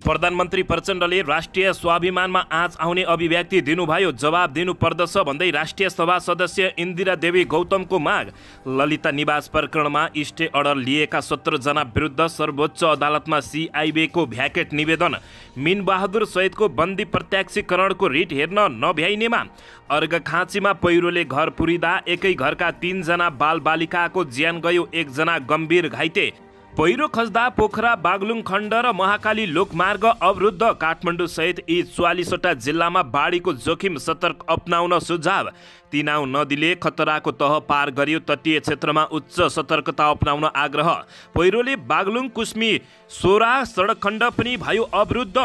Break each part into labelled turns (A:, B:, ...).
A: प्रधानमन्त्री प्रचण्डले राष्ट्रिय स्वाभिमानमा आँच आउने अभिव्यक्ति दिनुभयो। जवाब दिनुपर्दछ भन्दै राष्ट्रिय सभा सदस्य इन्दिरा देवी गौतमको माग। ललिता निवास प्रकरणमा स्टे अर्डर लिएका 17 जना विरुद्ध सर्वोच्च अदालतमा सिआइबीको भ्याकेट निवेदन। मिनबहादुर सहितको बन्दी प्रत्याक्षीकरणको रिट हेर्न नभ्याइनेमा। अर्घखाँचीमा पहिरोले घर पुरिँदा एकै घरका 3 जना बालबालिकाको ज्यान गयो, 1 जना गम्भीर घाइते। पहिरो खस्दा पोखरा बागलुङ खण्ड र महाकाली लोकमार्ग अवरुद्ध। काठमाडौँ सहित यी 44वटा जिल्लामा बाढीको जोखिम, सतर्क अपनाउन सुझाव। तिनाउ नदीले खतराको तह पार गर्यो, तटीय क्षेत्रमा उच्च सतर्कता अपनाउन आग्रह। पहिरोले बागलुङ कुस्मी सोरा सडक खण्ड पनि भयो अवरुद्ध।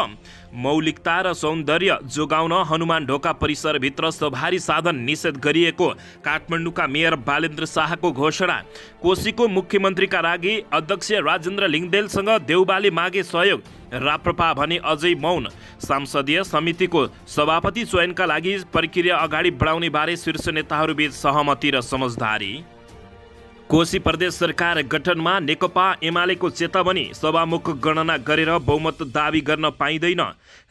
A: मौलिकता र सौन्दर्य जोगाउन हनुमान ढोका परिसरभित्र सवारी साधन निषेध गरिएको। काठमाडौँका मेयर बालेन्द्र शाहको घोषणा। कोशीको मुख्यमन्त्रीका लागि अध्यक्ष राजेन्द्र लिङदेलसँग देउबाले मागे सहयोग। राप्रपा भने अझै मौन। संसदीय समितिको सभापति चयनका लागि प्रक्रिया अगाडि बढाउने बारे शीर्ष नेताहरूबीच सहमति र समझदारी। कोशी प्रदेश सरकार गठनमा नेकपा एमालेको चेतावनी। सभामुख गणना गरेर बहुमत दावी गर्न पाइँदैन।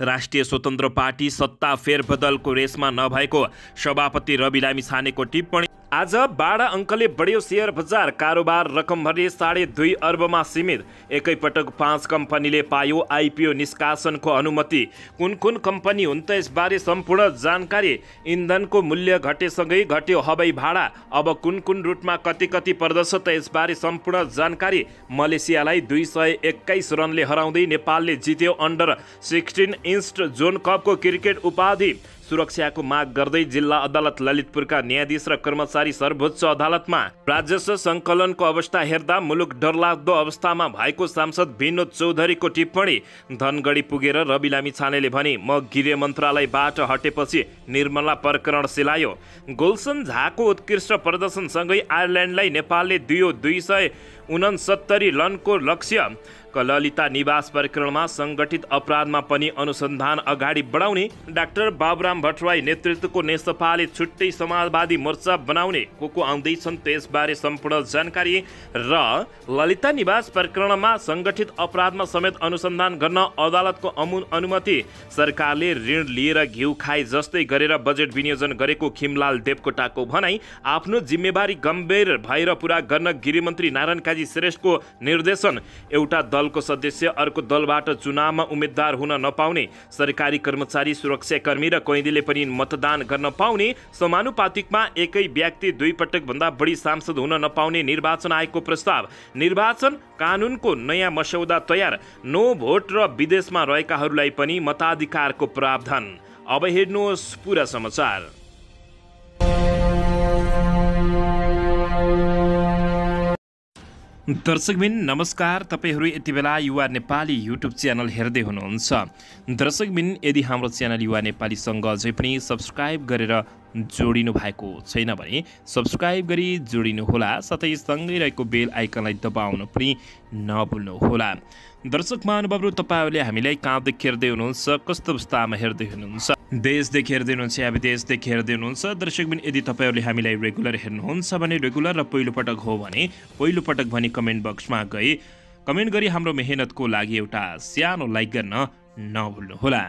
A: राष्ट्रिय स्वतन्त्र पार्टी सत्ता फेरबदलको रेसमा नभएको सभापति रवि लामिछानेको टिप्पणी। आज 12 अङ्कले बढ्यो शेयर बजार। कारोबार रकमभरि 2.5 अर्बमा सीमित। एकैपटक 5 कम्पनीले पायो आइपिओ निष्कासनको अनुमति। कुन कुन कम्पनी हुन् त यसबारे सम्पूर्ण जानकारी। इन्धनको मूल्य घटेसँगै घट्यो हवाई भाडा। अब कुन कुन रुटमा कति कति पर्दछ त यसबारे सम्पूर्ण जानकारी। मलेसियालाई 221 रनले हराउँदै नेपालले जित्यो अन्डर 16 इन्च जोन कपको क्रिकेट उपाधि। सुरक्षाको माग गर्दै जिल्ला अदालत ललितपुरका न्यायाधीश र कर्मचारी सर्वोच्च अदालतमा। राजस्व सङ्कलनको अवस्था हेर्दा मुलुक डरलाग्दो अवस्थामा भएको सांसद विनोद चौधरीको टिप्पणी। धनगढी पुगेर रवि लामिछानेले भने म गृह मन्त्रालयबाट हटेपछि निर्मला प्रकरण सिलायो। गुलसन झाको उत्कृष्ट प्रदर्शनसँगै आयरल्यान्डलाई नेपालले दियो 269 रनको लक्ष्य। ललिता निवास प्रकरणमा सङ्गठित अपराधमा पनि अनुसन्धान अगाडि बढाउने। डाक्टर बाबुराम भट्टराई नेतृत्वको नेकपाले छुट्टै समाजवादी मोर्चा बनाउने। को आउँदैछन् त्यसबारे सम्पूर्ण जानकारी। र ललिता निवास प्रकरणमा सङ्गठित अपराधमा समेत अनुसन्धान गर्न अदालतको अनुमति। सरकारले ऋण लिएर घिउ खाए जस्तै गरेर बजेट विनियोजन गरेको खिमलाल देवकोटाको भनाई। आफ्नो जिम्मेवारी गम्भीर भएर पुरा गर्न गृहमन्त्री नारायण काजी श्रेष्ठको निर्देशन। एउटा दलको सदस्य अर्को दलबाट चुनावमा उम्मेद्वार हुन नपाउने। सरकारी कर्मचारी, सुरक्षाकर्मी र कैदीले पनि मतदान गर्न पाउने। समानुपातिकमा एकै व्यक्ति 2 पटक भन्दा बढी सांसद हुन नपाउने निर्वाचन आयोगको प्रस्ताव। निर्वाचन कानुनको नयाँ मस्यौदा तयार। नो भोट र विदेशमा रहेकाहरूलाई पनि मताधिकारको प्रावधान। अब हेर्नुहोस् पुरा समाचार। दर्शकबिन नमस्कार। तपाईहरू यति बेला युवा नेपाली युट्युब च्यानल हेर्दै हुनुहुन्छ। दर्शकबिन यदि हाम्रो च्यानल युवा नेपालीसँग अझै पनि सब्सक्राइब गरेर जोडिनु भएको छैन भने सब्सक्राइब गरी जोडिनुहोला। साथै सँगै रहेको बेल आइकनलाई दबाउन पनि नभुल्नुहोला। दर्शक महानुभावहरू, तपाईँहरूले हामीलाई कहाँदेखि हेर्दै हुनुहुन्छ, कस्तो अवस्थामा हेर्दै हुनुहुन्छ, देशदेखि हेर्दै हुनुहुन्छ या विदेशदेखि हेर्दै हुनुहुन्छ। दर्शकबिन यदि तपाईँहरूले हामीलाई रेगुलर हेर्नुहुन्छ भने रेगुलर र पहिलोपटक हो भने पहिलोपटक भने कमेन्ट बक्समा गई कमेन्ट गरी हाम्रो मेहनतको लागि एउटा सानो लाइक गर्न नभुल्नुहोला।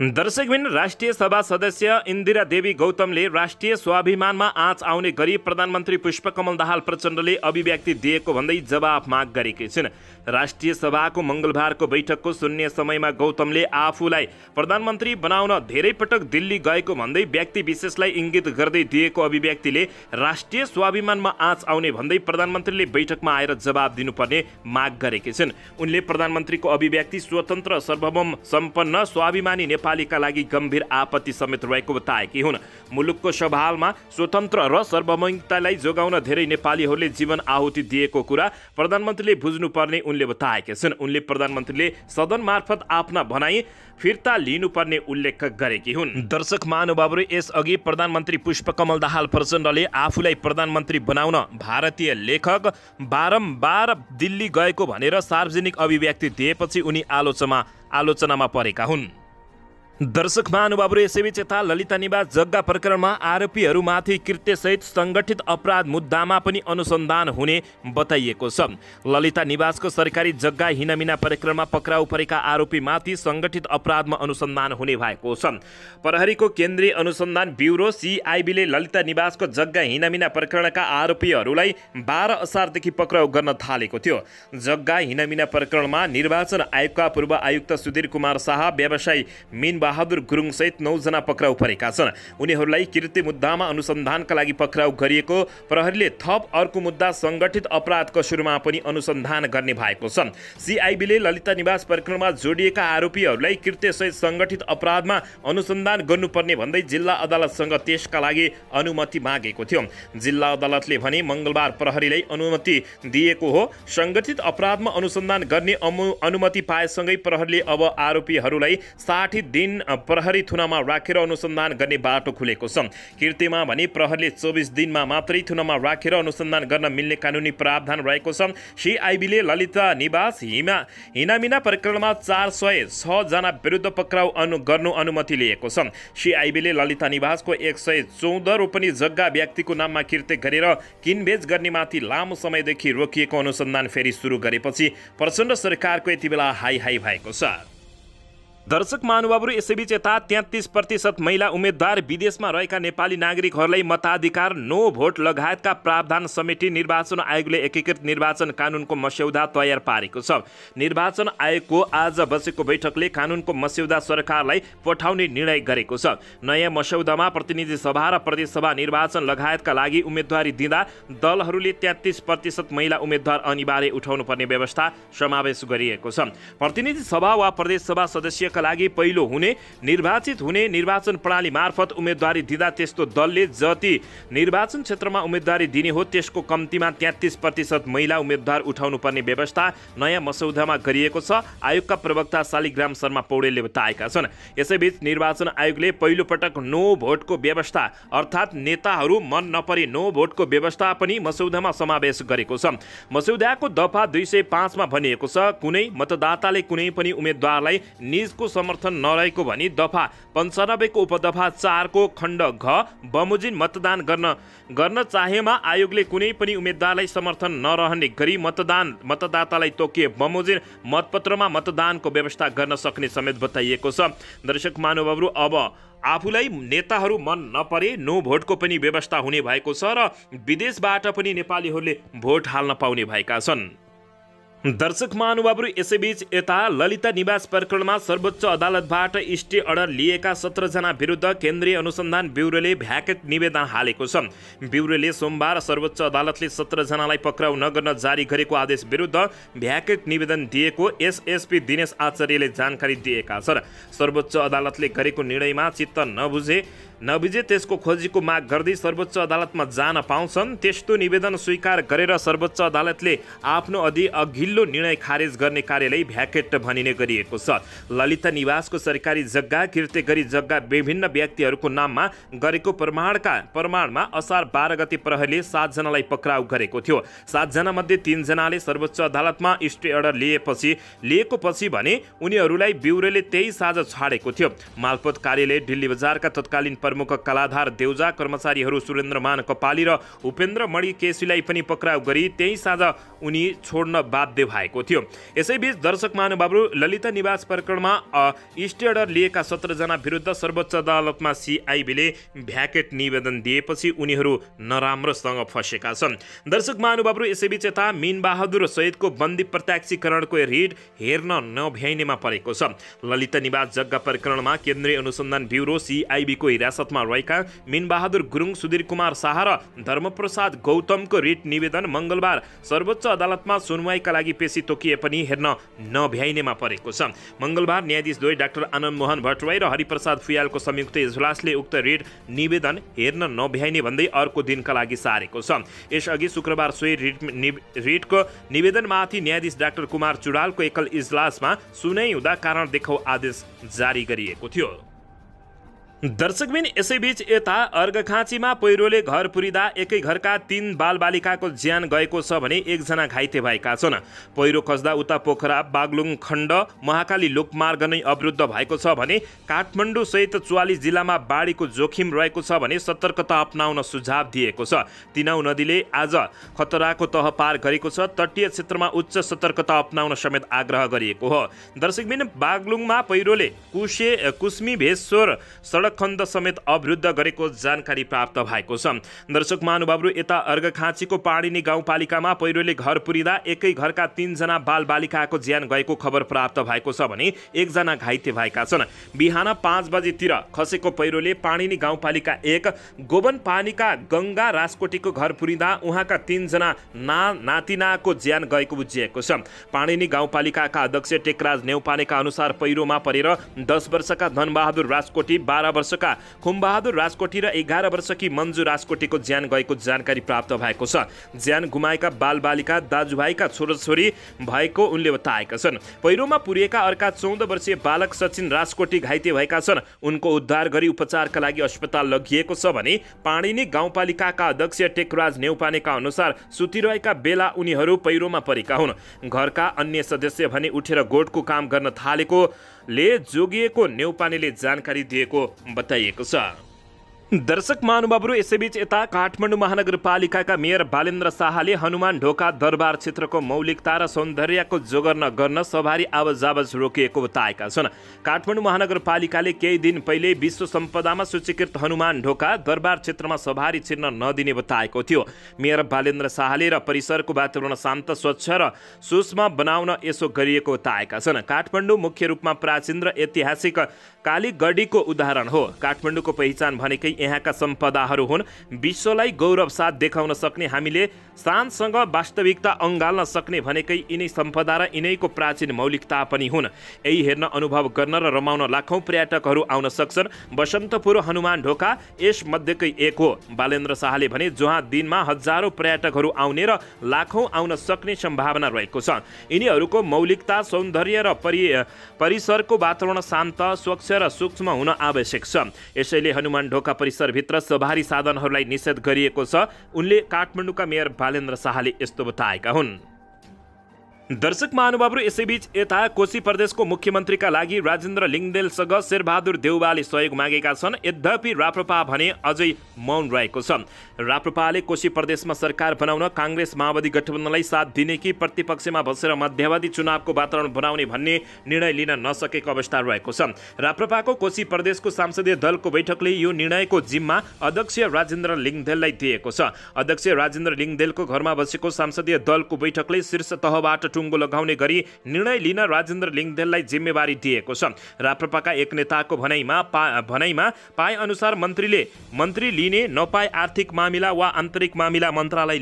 A: दर्शकबिन राष्ट्रिय सभा सदस्य इन्दिरा देवी गौतमले राष्ट्रिय स्वाभिमानमा आँच आउने गरी प्रधानमन्त्री पुष्पकमल दाहाल प्रचण्डले अभिव्यक्ति दिएको भन्दै जवाफ माग गरेकी छिन्। राष्ट्रिय सभाको मङ्गलबारको बैठकको शून्य समयमा गौतमले आफूलाई प्रधानमन्त्री बनाउन धेरै पटक दिल्ली गएको भन्दै व्यक्ति विशेषलाई इङ्गित गर्दै दिएको अभिव्यक्तिले राष्ट्रिय स्वाभिमानमा आँच आउने भन्दै प्रधानमन्त्रीले बैठकमा आएर जवाब दिनुपर्ने माग गरेकी छिन्। उनले प्रधानमन्त्रीको अभिव्यक्ति स्वतन्त्र, सार्वभौम, सम्पन्न, स्वाभिमानी नेपालीका लागि गम्भीर आपत्ति समेत रहेको बताएकी हुन्। मुलुकको सवालमा स्वतन्त्र र सार्वभौमिकतालाई जोगाउन धेरै नेपालीहरूले जीवन आहुति दिएको कुरा प्रधानमन्त्रीले बुझ्नुपर्ने उनले बताएका छन्। उनले प्रधानमन्त्रीले सदन मार्फत आफ्ना भनाई फिर्ता लिनुपर्ने उल्लेख गरेकी हुन्। दर्शक महानुभावहरू, यसअघि प्रधानमन्त्री पुष्पकमल दाहाल प्रचण्डले आफूलाई प्रधानमन्त्री बनाउन भारतीय लेखक बारम्बार दिल्ली गएको भनेर सार्वजनिक अभिव्यक्ति दिएपछि उनी आलोचनामा परेका हुन्। दर्शक महानुभावहरू, यसैबीच यता ललिता निवास जग्गा प्रकरणमा आरोपीहरूमाथि कृत्यसहित सङ्गठित अपराध मुद्दामा पनि अनुसन्धान हुने बताइएको छ। ललिता निवासको सरकारी जग्गा हिनामिना प्रकरणमा पक्राउ परेका आरोपीमाथि सङ्गठित अपराधमा अनुसन्धान हुने भएको छ। प्रहरीको केन्द्रीय अनुसन्धान ब्युरो CIB ले ललिता निवासको जग्गा हिनामिना प्रकरणका आरोपीहरूलाई 12 असारदेखि पक्राउ गर्न थालेको थियो। जग्गा हिनामिना प्रकरणमा निर्वाचन आयोगका पूर्व आयुक्त सुधीर कुमार शाह, व्यवसायी मीन बहादुर गुरुङ सहित 9 जना पक्राउ परेका छन्। उनीहरूलाई कृत्य मुद्दामा अनुसन्धानका लागि पक्राउ गरिएको प्रहरीले थप अर्को मुद्दा सङ्गठित अपराध कसुरमा पनि अनुसन्धान गर्ने भएको छ। CIB ले ललिता निवास प्रकरणमा जोडिएका आरोपीहरूलाई कृत्यसहित सङ्गठित अपराधमा अनुसन्धान गर्नुपर्ने भन्दै जिल्ला अदालतसँग त्यसका लागि अनुमति मागेको थियो। जिल्ला अदालतले भने मङ्गलबार प्रहरीलाई अनुमति दिएको हो। सङ्गठित अपराधमा अनुसन्धान गर्ने अनुमति पाएसँगै प्रहरीले अब आरोपीहरूलाई 60 दिन प्रहरी थुनामा राखेर अनुसन्धान गर्ने बाटो खुलेको छ। कृत्यमा भने प्रहरीले 24 दिनमा मात्रै थुनामा राखेर अनुसन्धान गर्न मिल्ने कानुनी प्रावधान रहेको छ। CIB ले ललिता निवास हिनामिना प्रकरणमा 406 जना विरुद्ध पक्राउ गर्नु अनुमति लिएको छ। CIB ले ललिता निवासको 114 रोपनी जग्गा व्यक्तिको नाममा कृत्य गरेर किनबेच गर्नेमाथि लामो समयदेखि रोकिएको अनुसन्धान फेरि सुरु गरेपछि प्रचण्ड सरकारको यति बेला हाई भएको छ। दर्शक महानुभावहरू, यसैबीच यता 33% महिला उम्मेद्वार विदेशमा रहेका नेपाली नागरिकहरूलाई मताधिकार, नो भोट लगायतका प्रावधान समेटी निर्वाचन आयोगले एकीकृत निर्वाचन कानुनको मस्यौदा तयार पारेको छ। निर्वाचन आयोगको आज बसेको बैठकले कानुनको मस्यौदा सरकारलाई पठाउने निर्णय गरेको छ। नयाँ मस्यौदामा प्रतिनिधि सभा र प्रदेश सभा निर्वाचन लगायतका लागि उम्मेदवारी दिँदा दलहरूले 33% महिला उम्मेद्वार अनिवार्य उठाउनु पर्ने व्यवस्था समावेश गरिएको छ। प्रतिनिधि सभा वा प्रदेश सभा सदस्यका लागि पहिलो हुने निर्वाचित हुने निर्वाचन प्रणाली मार्फत उम्मेदवारी दिँदा त्यस्तो दलले जति निर्वाचन क्षेत्रमा उम्मेदवारी दिने हो त्यसको कम्तीमा 33% महिला उम्मेदवार उठाउनु पर्ने व्यवस्था नयाँ मसौदामा गरिएको छ। आयोगका प्रवक्ता शालिग्राम शर्मा पौडेलले बताएका छन्। यसैबीच निर्वाचन आयोगले पहिलो पटक नो भोटको व्यवस्था अर्थात् नेताहरू मन नपरे नो भोटको व्यवस्था पनि मसौदामा समावेश गरेको छ। मसौदाको दफा 205 मा भनिएको छ, कुनै मतदाताले कुनै पनि उम्मेदवारलाई निजको समर्थन नरहेको भनी दफा 95 को उपदफा 4 को खण्ड घ बमोजिम मतदान गर्न चाहेमा आयोगले कुनै पनि उम्मेदवारलाई समर्थन नरहने गरी मतदातालाई तोकिए बमोजिम मतपत्रमा मतदानको व्यवस्था गर्न सक्ने समेत बताइएको छ। दर्शक महानुभावहरू, अब आफूलाई नेताहरू मन नपरे नो भोटको पनि व्यवस्था हुने भएको छ र विदेशबाट पनि नेपालीहरूले भोट हाल्न पाउने भएका छन्। दर्शक महानुभावहरू, यसैबीच यता ललिता निवास प्रकरणमा सर्वोच्च अदालतबाट स्टे अर्डर लिएका 17 जना विरुद्ध केन्द्रीय अनुसन्धान ब्युरोले भ्याकेट निवेदन हालेको छ। ब्युरोले सोमबार सर्वोच्च अदालतले 17 जनालाई पक्राउ नगर्न जारी गरेको आदेश विरुद्ध भ्याकेट निवेदन दिएको SSP दिनेश आचार्यले जानकारी दिएका छन्। सर्वोच्च अदालतले गरेको निर्णयमा चित्त नबुझे त्यसको खोजीको माग गर्दै सर्वोच्च अदालतमा जान पाउँछन्। त्यस्तो निवेदन स्वीकार गरेर सर्वोच्च अदालतले आफ्नो अघिल्लो निर्णय खारेज गर्ने कार्यलाई भ्याकेट भनिने गरिएको छ। ललिता निवासको सरकारी जग्गा कृत्य गरी जग्गा विभिन्न व्यक्तिहरूको नाममा गरेको प्रमाणमा असार 12 गते प्रहरीले 7 जनालाई पक्राउ गरेको थियो। 7 जना मध्ये 3 जनाले सर्वोच्च अदालतमा स्टे अर्डर लिएको पछि भने उनीहरूलाई ब्युरोले 23 आज छाडेको थियो। मालपोत कार्यालय दिल्ली बजारका तत्कालीन प्रमुख कलाधार देउजा, कर्मचारीहरू सुरेन्द्रमान कपाली र उपेन्द्र मणि केसीलाई पनि पक्राउ गरी 23 आज उनी छोड्न बाध्य भएको थियो। यसैबीच दर्शक महानुभावहरू, ललिता निवास प्रकरणमा स्टे अर्डर लिएका 17 जना विरुद्ध सर्वोच्च अदालतमा CIB ले भ्याकेट निवेदन दिएपछि उनीहरू नराम्रोसँग फँसेका छन्। दर्शक महानुभावहरू, यसैबीच यता मीन बहादुर सहितको बन्दी प्रत्याक्षीकरणको रिट हेर्न नभ्याइनेमा परेको छ। ललिता निवास जग्गा प्रकरणमा केन्द्रीय अनुसन्धान ब्युरो CIB को हिरासतमा रहेका मीन बहादुर गुरुङ, सुधीर कुमार शाह र धर्मप्रसाद गौतमको रिट निवेदन मङ्गलबार सर्वोच्च अदालतमा सुनवाईका लागि पेशी तोकिए पनि हेर्न नभ्याइनेमा परेको छ। मङ्गलबार न्यायाधीश द्वय डाक्टर आनन्द मोहन भट्टराई र हरिप्रसाद फुयालको संयुक्त इजलासले उक्त रिट निवेदन हेर्न नभ्याइने भन्दै अर्को दिनका लागि सारेको छ। यसअघि शुक्रबार सोही रिटको निवेदनमाथि न्यायाधीश डाक्टर कुमार चुडालको एकल इजलासमा सुनाइ हुँदा कारण देखाउ आदेश जारी गरिएको थियो। दर्शकबिन यसैबीच यता अर्घखाँचीमा पहिरोले घर पुरिँदा एकै घरका 3 बालबालिकाको ज्यान गएको छ भने 1 जना घाइते भएका छन्। पहिरो खस्दा उता पोखरा बागलुङ खण्ड महाकाली लोकमार्ग नै अवरुद्ध भएको छ भने काठमाडौँ सहित 44 जिल्लामा बाढीको जोखिम रहेको छ भने सतर्कता अपनाउन सुझाव दिएको छ। तिनाउ नदीले आज खतराको तह पार गरेको छ। तटीय क्षेत्रमा उच्च सतर्कता अपनाउन समेत आग्रह गरिएको हो। दर्शकबिन बागलुङमा पहिरोले कुस्मी भेश्वर सडक खण्ड समेत अवरुद्ध गरेको जानकारी प्राप्त भएको छ। दर्शक महानुभावहरू, यता अर्घखाँचीको पाणिनी गाउँपालिकामा पहिरोले घर पुरिँदा एकै घरका 3 जना बालबालिकाको ज्यान गएको खबर प्राप्त भएको छ भने 1 जना घाइते भएका छन्। बिहान 5 बजेतिर खसेको पहिरोले पाणिनी गाउँपालिका 1 गोबन पानीका गङ्गा राजकोटीको घर पुरिँदा उहाँका 3 जना नातिनाको ज्यान गएको बुझिएको छ। पाणिनी गाउँपालिकाका अध्यक्ष टेकराज नेउपानेका अनुसार पहिरोमा परेर 10 वर्षका धनबहादुर राजकोटी, 12 वर्षका खुमबहादुर राजकोटी र 11 वर्षकी मन्जु राजकोटीको ज्यान गएको जानकारी प्राप्त भएको छ। ज्यान गुमाएका बालबालिका दाजुभाइका छोराछोरी भएको उनले बताएका छन्। पहिरोमा पुरिएका अर्का 14 वर्षीय बालक सचिन राजकोटी घाइते भएका छन्। उनको उद्धार गरी उपचारका लागि अस्पताल लगिएको छ भने पाणिनी गाउँपालिकाका अध्यक्ष टेकराज नेउपानेका अनुसार सुतिरहेका बेला उनीहरू पहिरोमा परेका हुन्। घरका अन्य सदस्य भने उठेर गोठको काम गर्न थालेकोले जोगिएको नेउपानेले जानकारी दिएको बताइएको छ। दर्शक महानुभावहरू, यसैबीच यता काठमाडौँ महानगरपालिकाका मेयर बालेन्द्र शाहले हनुमान ढोका दरबार क्षेत्रको मौलिकता र सौन्दर्यको जोगर्न गर्न सवारी आवाजावज रोकिएको बताएका छन्। काठमाडौँ महानगरपालिकाले केही दिन पहिले विश्व सम्पदामा सूचीकृत हनुमान ढोका दरबार क्षेत्रमा सवारी छिर्न नदिने बताएको थियो। मेयर बालेन्द्र शाहले र परिसरको वातावरण शान्त, स्वच्छ र सूक्ष्म बनाउन यसो गरिएको बताएका छन्। काठमाडौँ मुख्य रूपमा प्राचीन र ऐतिहासिक कालीगढीको उदाहरण हो। काठमाडौँको पहिचान भनेकै यहाँका सम्पदाहरू हुन्। विश्वलाई गौरव साथ देखाउन सक्ने, हामीले शानसँग वास्तविकता अँगाल्न सक्ने भनेकै यिनै सम्पदा र यिनैको प्राचीन मौलिकता पनि हुन्। यही हेर्न, अनुभव गर्न र रमाउन लाखौँ पर्यटकहरू आउन सक्छन्। बसन्तपुर हनुमान ढोका यस मध्येकै एक हो। बालेन्द्र शाहले भने जहाँ दिनमा हजारौँ पर्यटकहरू आउने र लाखौँ आउन सक्ने सम्भावना रहेको छ। यिनीहरूको मौलिकता, सौन्दर्य र परिसरको वातावरण शान्त, स्वच्छ र सूक्ष्म हुन आवश्यक छ। यसैले हनुमान ढोका परिसरभित्र सवारी साधनहरूलाई निषेध गरिएको छ। उनले काठमाडौँका मेयर बालेन्द्र शाहले यस्तो बताएका हुन्। दर्शक महानुभावहरू, यसैबीच यता कोशी प्रदेशको मुख्यमन्त्रीका लागि राजेन्द्र लिङ्गदेलसँग शेरबहादुर देउवाले सहयोग मागेका छन्। यद्यपि राप्रपा भने अझै मौन रहेको छ। राप्रपाले कोशी प्रदेशमा सरकार बनाउन काङ्ग्रेस माओवादी गठबन्धनलाई साथ दिने कि प्रतिपक्षमा बसेर मध्यावधि चुनावको वातावरण बनाउने भन्ने निर्णय लिन नसकेको अवस्था रहेको छ। राप्रपाको कोशी प्रदेशको संसदीय दलको बैठकले यो निर्णयको जिम्मा अध्यक्ष राजेन्द्र लिङ्गदेललाई दिएको छ। अध्यक्ष राजेन्द्र लिङ्गदेलको घरमा बसेको संसदीय दलको बैठकले शीर्ष तहबाट टुङ्गो लगाउने गरी निर्णय लिन राजेन्द्र लिङ्गदेललाई जिम्मेवारी दिएको छ। राप्रपाका एक नेताको भनाइमा पाए अनुसार मन्त्री लिने नपाए आर्थिक मामिला वा आन्तरिक मामिला मन्त्रालय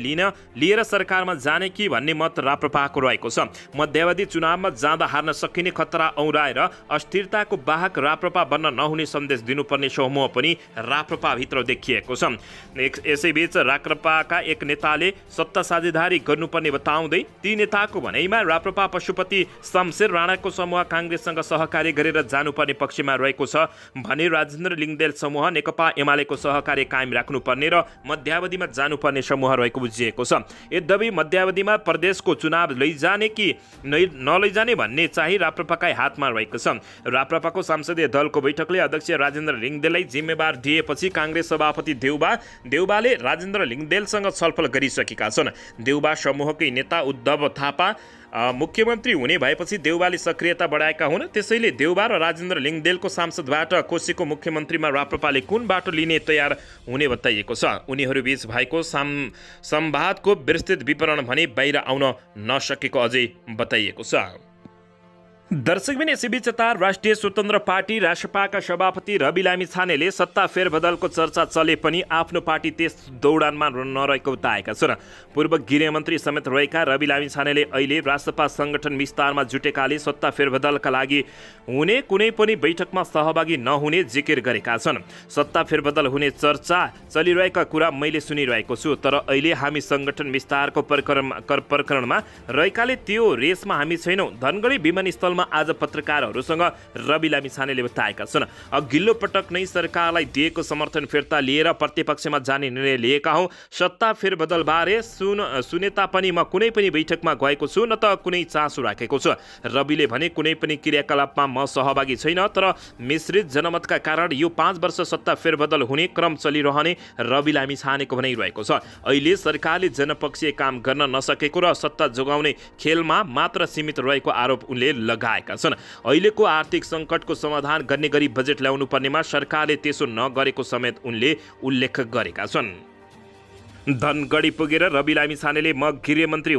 A: लिएर सरकारमा जाने कि भन्ने मत राप्रपाको रहेको छ। मध्यावधि चुनावमा जाँदा हार्न सकिने खतरा औराएर अस्थिरताको वाहक राप्रपा बन्न नहुने सन्देश दिनुपर्ने समूह पनि राप्रपाभित्र देखिएको छ। यसैबीच राप्रपाका एक नेताले सत्ता साझेदारी गर्नुपर्ने बताउँदै ती नेताको भनाइ राप्रपा पशुपति शमशेर राणाको समूह काङ्ग्रेससँग सहकार्य गरेर जानुपर्ने पक्षमा रहेको छ भने राजेन्द्र लिङ्गदेल समूह नेकपा एमालेको सहकार्य कायम राख्नुपर्ने र मध्यावधिमा जानुपर्ने समूह रहेको बुझिएको छ। यद्यपि मध्यावधिमा प्रदेशको चुनाव लैजाने कि नलैजाने भन्ने चाहिँ राप्रपाकै हातमा रहेको छ। राप्रपाको संसदीय दलको बैठकले अध्यक्ष राजेन्द्र लिङ्गदेललाई जिम्मेवार दिएपछि काङ्ग्रेस सभापति देउबाले राजेन्द्र लिङ्गदेलसँग छलफल गरिसकेका छन्। देउबा समूहकै नेता उद्धव थापा मुख्यमन्त्री हुने भएपछि देउबाले सक्रियता बढाएका हुन्। त्यसैले देउबा र राजेन्द्र लिङ्गदेलको सांसदबाट कोशीको मुख्यमन्त्रीमा राप्रपाले कुन बाटो लिने तयार हुने बताइएको छ। उनीहरूबीच भएको संवादको विस्तृत विवरण भने बाहिर आउन नसकेको अझै बताइएको छ। दर्शकबिन, यसैबीच यता राष्ट्रिय स्वतन्त्र पार्टी रासपाका सभापति रवि लामिछानेले सत्ता फेरबदलको चर्चा चले पनि आफ्नो पार्टी त्यस दौडानमा नरहेको बताएका छन्। पूर्व गृहमन्त्री समेत रहेका रवि लामिछानेले अहिले रासपा संगठन विस्तारमा जुटेकाले सत्ता फेरबदलका लागि हुने कुनै पनि बैठकमा सहभागी नहुने जिकिर गरेका छन्। सत्ता फेरबदल हुने चर्चा चलिरहेका कुरा मैले सुनिरहेको छु, तर अहिले हामी संगठन विस्तारको प्रकरणमा रहेकाले त्यो रेसमा हामी छैनौँ। धनगढी विमानस्थलमा विमनिस्थलमा आज पत्रकारहरूसँग रवि लामिछानेले बताएका छन्। अघिल्लो पटक नै सरकारलाई दिएको समर्थन फिर्ता लिएर प्रतिपक्षमा जाने निर्णय लिएका हौँ। सत्ता फेरबदलबारे सुने तापनि म कुनै पनि बैठकमा गएको छु न त कुनै चासो राखेको छु। रविले भने कुनै पनि क्रियाकलापमा म सहभागी छैन, तर मिश्रित जनमतका कारण यो 5 वर्ष सत्ता फेरबदल हुने क्रम चलिरहने रवि लामिछानेको भनाइरहेको छ। अहिले सरकारले जनपक्षीय काम गर्न नसकेको र सत्ता जोगाउने खेलमा मात्र सीमित रहेको आरोप उनले लगाएका छन्। अहिलेको आर्थिक सङ्कटको समाधान गर्ने गरी बजेट ल्याउनु पर्नेमा सरकारले त्यसो नगरेको समेत उनले उल्लेख गरेका छन्। धनगढी पुगेर रवि लामिछानेले म गृहमन्त्री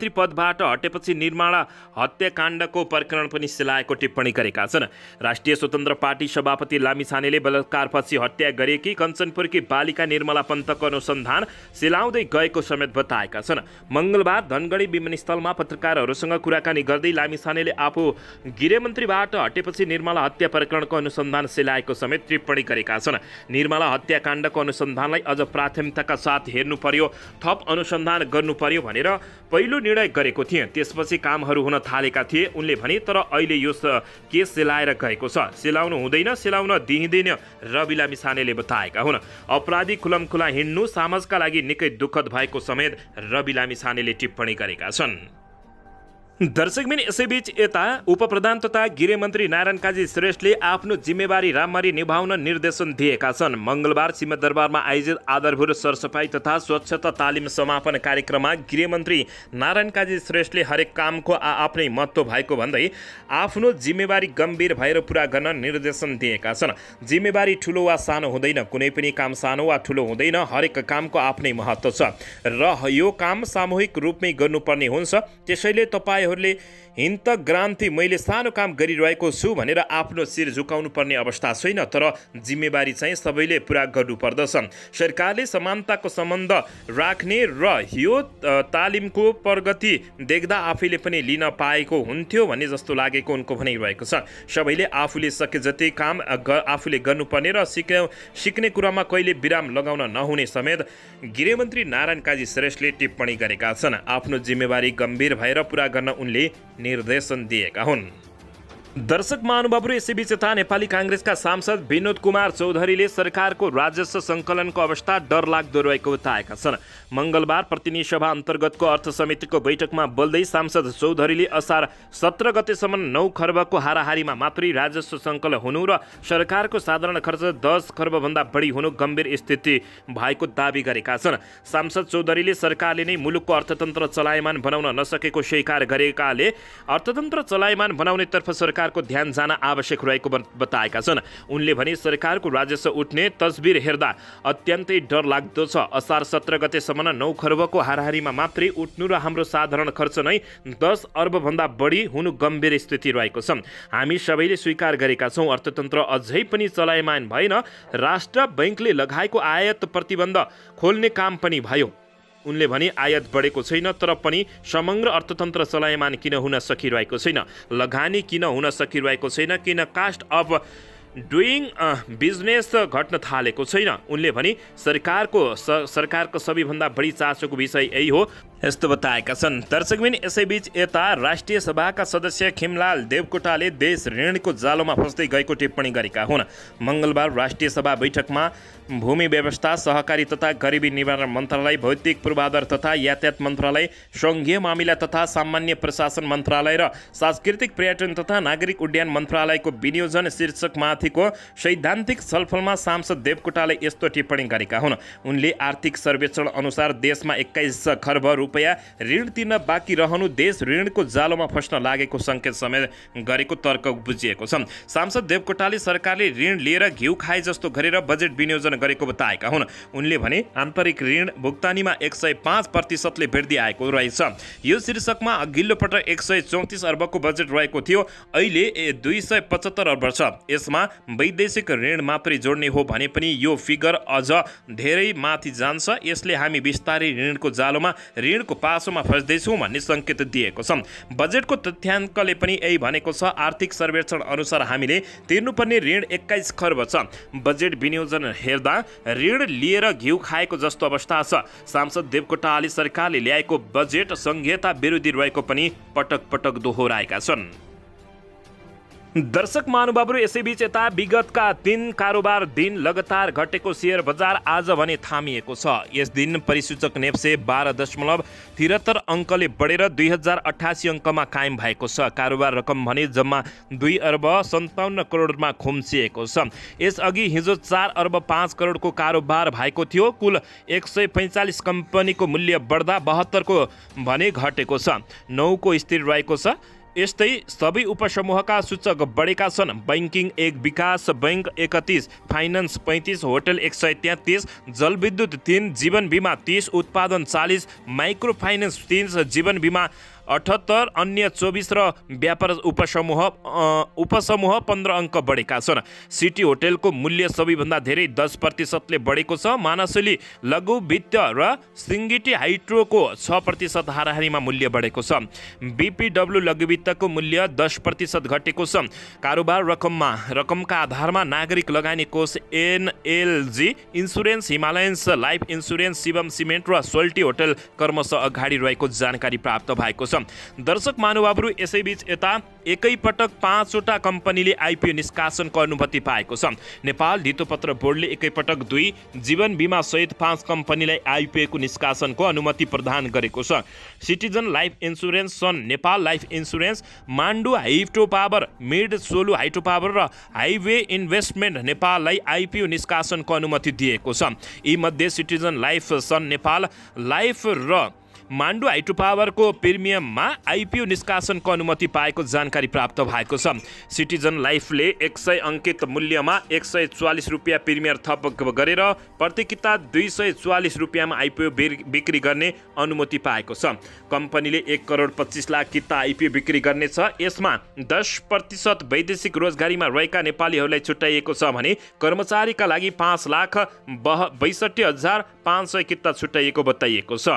A: पदबाट हटेपछि निर्माणा हत्याकाण्डको प्रकरण पनि सिलाएको टिप्पणी गरेका छन्। राष्ट्रिय स्वतन्त्र पार्टी सभापति लामिछानेले बलात्कारपछि हत्या गरेकी कञ्चनपुरकी बालिका निर्मला पन्तको अनुसन्धान सिलाउँदै गएको समेत बताएका छन्। मङ्गलबार धनगढी विमानस्थलमा पत्रकारहरूसँग कुराकानी गर्दै लामिछानेले आफू गृहमन्त्रीबाट हटेपछि निर्मला हत्या प्रकरणको अनुसन्धान सिलाएको समेत टिप्पणी गरेका छन्। निर्मला हत्याकाण्डको अनुसन्धानलाई अझ प्राथमिकताका साथ हेर्नु पर्यो, थप अनुसन्धान गर्नु पर्यो भनेर पहिलो निर्णय गरेको थिएँ। त्यसपछि कामहरू हुन थालेका थिए उनले भने। तर अहिले यो केस सिलाएर गएको छ, सिलाउनु हुँदैन, सिलाउन दिइँदैन रवि लामिछानेले बताएका हुन्। अपराधी खुलमखुला हिँड्नु समाजका लागि निकै दुःखद भएको समेत रवि लामिछानेले टिप्पणी गरेका छन्। दर्शकबिन यसैबीच यता उपप्रधान तथा गृहमन्त्री नारायण काजी श्रेष्ठले आफ्नो जिम्मेवारी राम्ररी निभाउन निर्देशन दिएका छन्। मङ्गलबार सिंहदरबारमा आयोजित आधारभूत सरसफाई तथा स्वच्छता तालिम समापन कार्यक्रममा गृहमन्त्री नारायण काजी श्रेष्ठले हरेक कामको आफ्नै महत्त्व भएको भन्दै आफ्नो जिम्मेवारी गम्भीर भएर पुरा गर्न निर्देशन दिएका छन्। जिम्मेवारी ठुलो वा सानो हुँदैन, कुनै पनि काम सानो वा ठुलो हुँदैन, हरेक कामको आफ्नै महत्त्व छ र यो काम सामूहिक रूपमै गर्नुपर्ने हुन्छ। त्यसैले तपाईँ हिन्त ग्रान्थी मैले सानो काम गरिरहेको छु भनेर आफ्नो शिर झुकाउनु पर्ने अवस्था छैन, तर जिम्मेवारी चाहिँ सबैले पुरा गर्नुपर्दछ। सरकारले समानताको सम्बन्ध राख्ने र यो तालिमको प्रगति देख्दा आफैले पनि लिन पाएको हुन्थ्यो भन्ने जस्तो लागेको उनको भनाइरहेको छ। सबैले आफूले सके जति काम आफूले गर्नुपर्ने र सिक्ने कुरामा कहिले विराम लगाउन नहुने समेत गृहमन्त्री नारायण काजी श्रेष्ठले टिप्पणी गरेका छन्। आफ्नो जिम्मेवारी गम्भीर भएर पुरा गर्न उनले निर्देशन दिएका हुन्। दर्शक महानुभावहरू, यसैबीच यता नेपाली काङ्ग्रेसका सांसद विनोद कुमार चौधरीले सरकारको राजस्व सङ्कलनको अवस्था डरलाग्दो रहेको बताएका छन्। मङ्गलबार प्रतिनिधि सभा अन्तर्गतको अर्थ समितिको बैठकमा बोल्दै सांसद चौधरीले असार 17 गतेसम्म 9 खर्बको हाराहारीमा मात्रै राजस्व सङ्कलन हुनु र सरकारको साधारण खर्च 10 खर्बभन्दा बढी हुनु गम्भीर स्थिति भएको दावी गरेका छन्। सांसद चौधरीले सरकारले नै मुलुकको अर्थतन्त्र चलायमान बनाउन नसकेको स्वीकार गरेकाले अर्थतन्त्र चलायमान बनाउनेतर्फ सरकारको ध्यान जान आवश्यक रहेको बताएका छन्। उनले भने सरकारको राजस्व उठ्ने तस्बिर हेर्दा अत्यन्तै डरलाग्दो छ। असार 17 गतेसम्म 9 खर्बको हाराहारीमा मात्रै उठ्नु र हाम्रो साधारण खर्च नै 10 अर्बभन्दा बढी हुनु गम्भीर स्थिति रहेको छ। हामी सबैले स्वीकार गरेका छौँ अर्थतन्त्र अझै पनि चलायमान भएन। राष्ट्र बैङ्कले लगाएको आयात प्रतिबन्ध खोल्ने काम पनि भयो। उनले भने आयात बढेको छैन, तर पनि समग्र अर्थतन्त्र चलायमान किन हुन सकिरहेको छैन, लगानी किन हुन सकिरहेको छैन, किन कास्ट अफ डुइङ बिजनेस घट्न थालेको छैन। उनले भने सरकारको सबैभन्दा बढी चासोको विषय यही हो यस्तो बताएका छन्। दर्शकबिन यसैबीच यता राष्ट्रिय सभाका सदस्य खिमलाल देवकोटाले देश ऋणको जालोमा फस्दै गएको टिप्पणी गरेका हुन्। मङ्गलबार राष्ट्रिय सभा बैठकमा भूमि व्यवस्था, सहकारी तथा गरिबी निवारण मन्त्रालय, भौतिक पूर्वाधार तथा यातायात मन्त्रालय, सङ्घीय मामिला तथा सामान्य प्रशासन मन्त्रालय र सांस्कृतिक पर्यटन तथा नागरिक उड्डयन मन्त्रालयको विनियोजन शीर्षकमाथिको सैद्धान्तिक छलफलमा सांसद देवकोटाले यस्तो टिप्पणी गरेका हुन्। उनले आर्थिक सर्वेक्षण अनुसार देशमा 21 खर्ब रुपैयाँ ऋण तिर्न बाँकी रहनु देश ऋणको जालोमा फस्न लागेको सङ्केत समेत गरेको तर्क बुझिएको छ। सांसद देवकोटाले सरकारले ऋण लिएर घिउ खाए जस्तो गरेर बजेट विनियोजन गरेको बताएका हुन्। उनले भने आन्तरिक ऋण भुक्तानीमा 105% वृद्धि आएको रहेछ। यो शीर्षकमा अघिल्लो पटक 134 अर्बको बजेट रहेको थियो, अहिले 275 अर्ब छ। यसमा वैदेशिक ऋण मात्रै जोड्ने हो भने पनि यो फिगर अझ धेरै माथि जान्छ। यसले हामी बिस्तारै ऋणको जालोमा ऋण ऋणको पासोमा फस्दैछौँ भन्ने सङ्केत दिएको छ। बजेटको तथ्याङ्कले पनि यही भनेको छ। आर्थिक सर्वेक्षण अनुसार हामीले तिर्नुपर्ने ऋण 21 खर्ब छ। बजेट विनियोजन हेर्दा ऋण लिएर घिउ खाएको जस्तो अवस्था छ। सांसद देवकोटाले सरकारले ल्याएको बजेट संहिता विरोधी रहेको पनि पटक पटक दोहोऱ्याएका छन्। दर्शक महानुभावहरू, यसैबीच यता विगतका 3 कारोबार दिन लगातार घटेको शेयर बजार आज भने थामिएको छ। यस दिन परिसूचक नेप्से 12.73 अङ्कले बढेर 2088 अङ्कमा कायम भएको छ। कारोबार रकम भने जम्मा 2 अर्ब 57 करोडमा खुम्चिएको छ। यसअघि हिजो 4 अर्ब 5 करोडको कारोबार भएको थियो। कुल 145 कम्पनीको मूल्य बढ्दा 72 को भने घटेको छ। 9 को स्थिर रहेको छ। यस्तै सबै उपसमूहका सूचक बढेका छन्। बैंकिङ 1, विकास बैंक 31, फाइनान्स 35, होटल 133, जलविद्युत 3, जीवन बीमा 30, उत्पादन 40, माइक्रो फाइनान्स 3, जीवन बीमा 78, अन्य 24 र व्यापार उपसमूह 15 अङ्क बढेका छन्। सिटी होटेलको मूल्य सबैभन्दा धेरै 10% ले बढेको छ। मानसली लघु वित्त र सिङ्गिटी हाइड्रोको 6% हाराहारीमा मूल्य बढेको छ। बीपीडब्ल्यू लघु वित्तको मूल्य 10% घटेको छ। कारोबार रकमका आधारमा Nagarik Lagani Kosh NLG insurance, Himalayans life insurance, Shivam cement र सोल्टी होटल क्रमशः अगाडि रहेको जानकारी प्राप्त भएको छ। दर्शक महानुभावहरू, यसैबीच यता एकैपटक 5 वटा कम्पनीले आइपिओ निष्कासनको अनुमति पाएको छ। नेपाल धितोपत्र बोर्डले एकैपटक 2 जीवन बीमा सहित 5 कम्पनीलाई आइपिओको निष्कासनको अनुमति प्रदान गरेको छ। Citizen life insurance, sun Nepal life insurance, Mandu hydro power, mid Solu hydro power र हाइवे इन्भेस्टमेन्ट नेपाललाई आइपिओ निष्कासनको अनुमति दिएको छ। यी मध्ये citizen life, sun Nepal life र मान्डु हाइड्रो पावरको प्रिमियममा आइपिओ निष्कासनको अनुमति पाएको जानकारी प्राप्त भएको छ। सिटिजन लाइफले 100 अङ्कित मूल्यमा 144 रुपियाँ प्रिमियर थप गरेर प्रति किता 244 रुपियाँमा आइपिओ बिक्री गर्ने अनुमति पाएको छ। कम्पनीले 1 करोड 25 लाख किता आइपिओ बिक्री गर्नेछ। यसमा 10% वैदेशिक रोजगारीमा रहेका नेपालीहरूलाई छुट्याइएको छ भने कर्मचारीका लागि 5,62,500 किता छुट्याइएको बताइएको छ।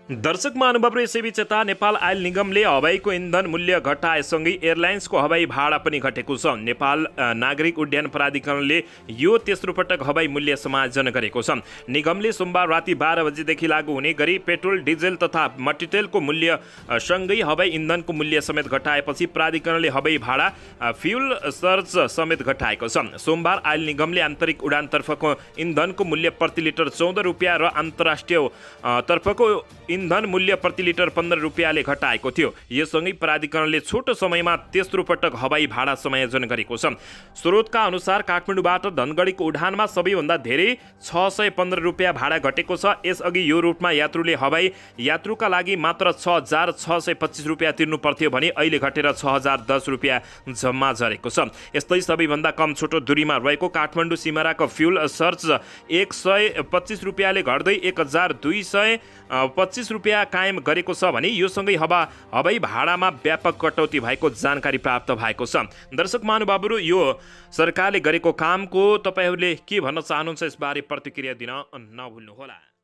A: दर्शक महानुभावहरू, यसैबीच यता नेपाल आयल निगमले हवाईको इन्धन मूल्य घटाएसँगै एयरलाइन्सको हवाई भाडा पनि घटेको छ। नेपाल नागरिक उड्डयन प्राधिकरणले यो तेस्रो पटक हवाई मूल्य समायोजन गरेको छ। निगमले सोमबार राति 12 बजेदेखि लागू हुने गरी पेट्रोल, डिजेल तथा मट्टितेलको मूल्य सँगै हवाई इन्धनको मूल्य समेत घटाएपछि प्राधिकरणले हवाई भाडा, फ्युल सर्च समेत घटाएको छ। सोमबार आयल निगमले आन्तरिक उडानतर्फको इन्धनको मूल्य प्रति लिटर 14 रुपियाँ र अन्तर्राष्ट्रिय तर्फको इन्धन मूल्य प्रति लिटर 15 रुपियाँले घटाएको थियो। यससँगै प्राधिकरणले छोटो समयमा तेस्रो पटक हवाई भाडा समायोजन गरेको छ। स्रोतका अनुसार काठमाडौँबाट धनगढीको उडानमा सबैभन्दा धेरै 615 रुपियाँ भाडा घटेको छ। यसअघि यो रुटमा यात्रुले हवाई यात्रुका लागि मात्र 6,625 रुपियाँ तिर्नु पर्थ्यो भने अहिले घटेर 6,010 रुपियाँ जम्मा झरेको छ। यस्तै सबैभन्दा कम छोटो दूरीमा रहेको काठमाडौँ सिमराको फ्युल सर्च 125 रुपियाँले घट्दै 1,225 रुपियाँ कायम गरेको छ भने यो सँगै हवाई भाडामा व्यापक कटौती भएको जानकारी प्राप्त भएको छ। दर्शक महानुभावहरू, यो सरकारले गरेको कामको तपाईहरूले के भन्न चाहनुहुन्छ यसबारे प्रतिक्रिया दिन नभुल्नुहोला।